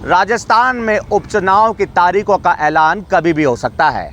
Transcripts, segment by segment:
राजस्थान में उपचुनाव की तारीखों का ऐलान कभी भी हो सकता है।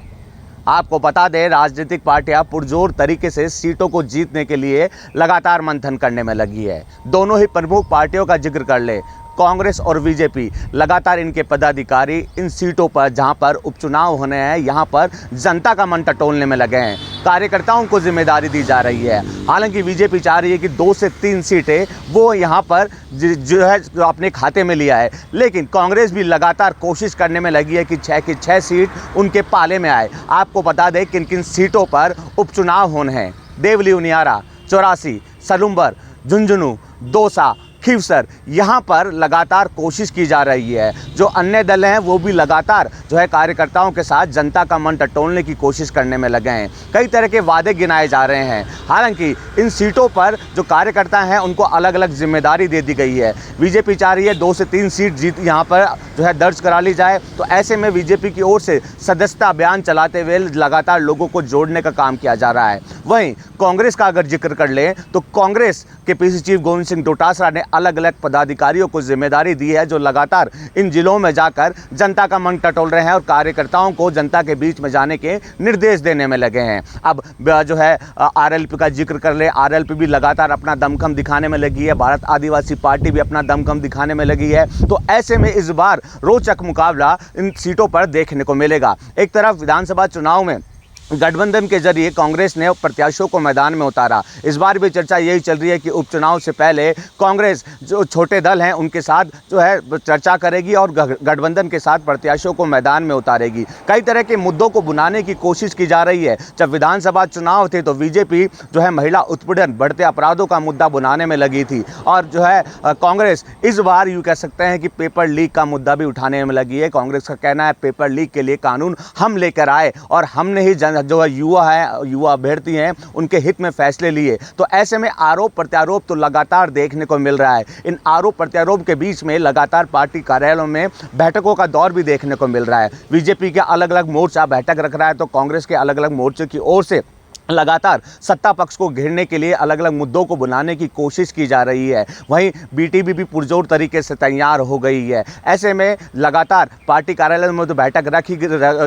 आपको बता दें, राजनीतिक पार्टियां पुरजोर तरीके से सीटों को जीतने के लिए लगातार मंथन करने में लगी है। दोनों ही प्रमुख पार्टियों का जिक्र कर ले, कांग्रेस और बीजेपी, लगातार इनके पदाधिकारी इन सीटों पर जहां पर उपचुनाव होने हैं, यहां पर जनता का मन टटोलने में लगे हैं। कार्यकर्ताओं को जिम्मेदारी दी जा रही है। हालांकि बीजेपी चाह रही है कि 2 से 3 सीटें वो यहां पर जो है अपने खाते में लिया है, लेकिन कांग्रेस भी लगातार कोशिश करने में लगी है कि 6 की 6 सीट उनके पाले में आए। आपको बता दें किन किन सीटों पर उपचुनाव होने हैं। देवली उनियारा, चौरासी, सलुम्बर, झुंझुनू, दौसा, खीवसर, यहाँ पर लगातार कोशिश की जा रही है। जो अन्य दल हैं वो भी लगातार जो है कार्यकर्ताओं के साथ जनता का मन टटोलने की कोशिश करने में लगे हैं। कई तरह के वादे गिनाए जा रहे हैं। हालांकि इन सीटों पर जो कार्यकर्ता हैं उनको अलग अलग जिम्मेदारी दे दी गई है। बीजेपी चाह रही है 2 से 3 सीट जीत यहाँ पर जो है दर्ज करा ली जाए। तो ऐसे में बीजेपी की ओर से सदस्यता अभियान चलाते हुए लगातार लोगों को जोड़ने का काम किया जा रहा है। वहीं कांग्रेस का अगर जिक्र कर लें तो कांग्रेस के पीसी चीफ गोविंद सिंह डोटासरा ने अलग अलग पदाधिकारियों को जिम्मेदारी दी है, जो लगातार इन जिलों में जाकर जनता का मन टटोल रहे हैं और कार्यकर्ताओं को जनता के बीच में जाने के निर्देश देने में लगे हैं। अब जो है आरएलपी का जिक्र कर ले, आरएलपी भी लगातार अपना दमखम दिखाने में लगी है। भारत आदिवासी पार्टी भी अपना दमखम दिखाने में लगी है। तो ऐसे में इस बार रोचक मुकाबला इन सीटों पर देखने को मिलेगा। एक तरफ विधानसभा चुनाव में गठबंधन के जरिए कांग्रेस ने प्रत्याशियों को मैदान में उतारा। इस बार भी चर्चा यही चल रही है कि उपचुनाव से पहले कांग्रेस जो छोटे दल हैं उनके साथ जो है चर्चा करेगी और गठबंधन के साथ प्रत्याशियों को मैदान में उतारेगी। कई तरह के मुद्दों को बुनाने की कोशिश की जा रही है। जब विधानसभा चुनाव थे तो बीजेपी जो है महिला उत्पीड़न, बढ़ते अपराधों का मुद्दा बुनाने में लगी थी और जो है कांग्रेस इस बार यूँ कह सकते हैं कि पेपर लीक का मुद्दा भी उठाने में लगी है। कांग्रेस का कहना है पेपर लीक के लिए कानून हम लेकर आए और हमने ही जो युवा अभ्यर्थी हैं उनके हित में फैसले लिए। तो ऐसे में आरोप प्रत्यारोप तो लगातार देखने को मिल रहा है। इन आरोप प्रत्यारोप के बीच में लगातार पार्टी कार्यालयों में बैठकों का दौर भी देखने को मिल रहा है। बीजेपी के अलग अलग मोर्चा बैठक रख रहा है तो कांग्रेस के अलग अलग मोर्चे की ओर से लगातार सत्ता पक्ष को घेरने के लिए अलग अलग मुद्दों को बुलाने की कोशिश की जा रही है। वहीं बीटीबी भी पुरजोर तरीके से तैयार हो गई है। ऐसे में लगातार पार्टी कार्यालय में तो बैठक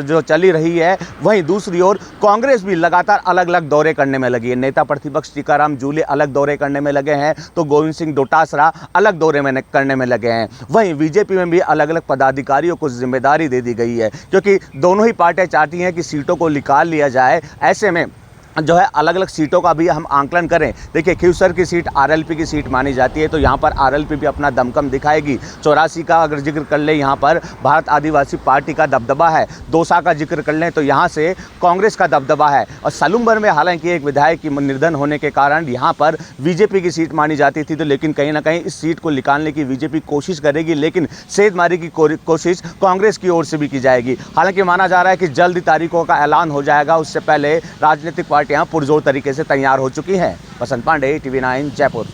जो चली रही है, वहीं दूसरी ओर कांग्रेस भी लगातार अलग अलग दौरे करने में लगी है। नेता प्रतिपक्ष टीकाराम जूली अलग दौरे करने में लगे हैं तो गोविंद सिंह डोटासरा अलग दौरे में करने में लगे हैं। वहीं बीजेपी में भी अलग अलग पदाधिकारियों को जिम्मेदारी दे दी गई है, क्योंकि दोनों ही पार्टियां चाहती हैं कि सीटों को निकाल लिया जाए। ऐसे में जो है अलग अलग सीटों का भी हम आंकलन करें। देखिए, खीवसर की सीट आरएलपी की सीट मानी जाती है तो यहाँ पर आरएलपी भी अपना दमखम दिखाएगी। चौरासी का अगर जिक्र कर ले, यहाँ पर भारत आदिवासी पार्टी का दबदबा है। दौसा का जिक्र कर लें तो यहाँ से कांग्रेस का दबदबा है। और सलुम्बर में हालांकि एक विधायक की निधन होने के कारण यहाँ पर बीजेपी की सीट मानी जाती थी, तो लेकिन कहीं ना कहीं इस सीट को निकालने की बीजेपी कोशिश करेगी, लेकिन सेधमारी की कोशिश कांग्रेस की ओर से भी की जाएगी। हालांकि माना जा रहा है कि जल्द तारीखों का ऐलान हो जाएगा, उससे पहले राजनीतिक पार्टियां पुरजोर तरीके से तैयार हो चुकी हैं। वसंत पांडे, TV9 जयपुर।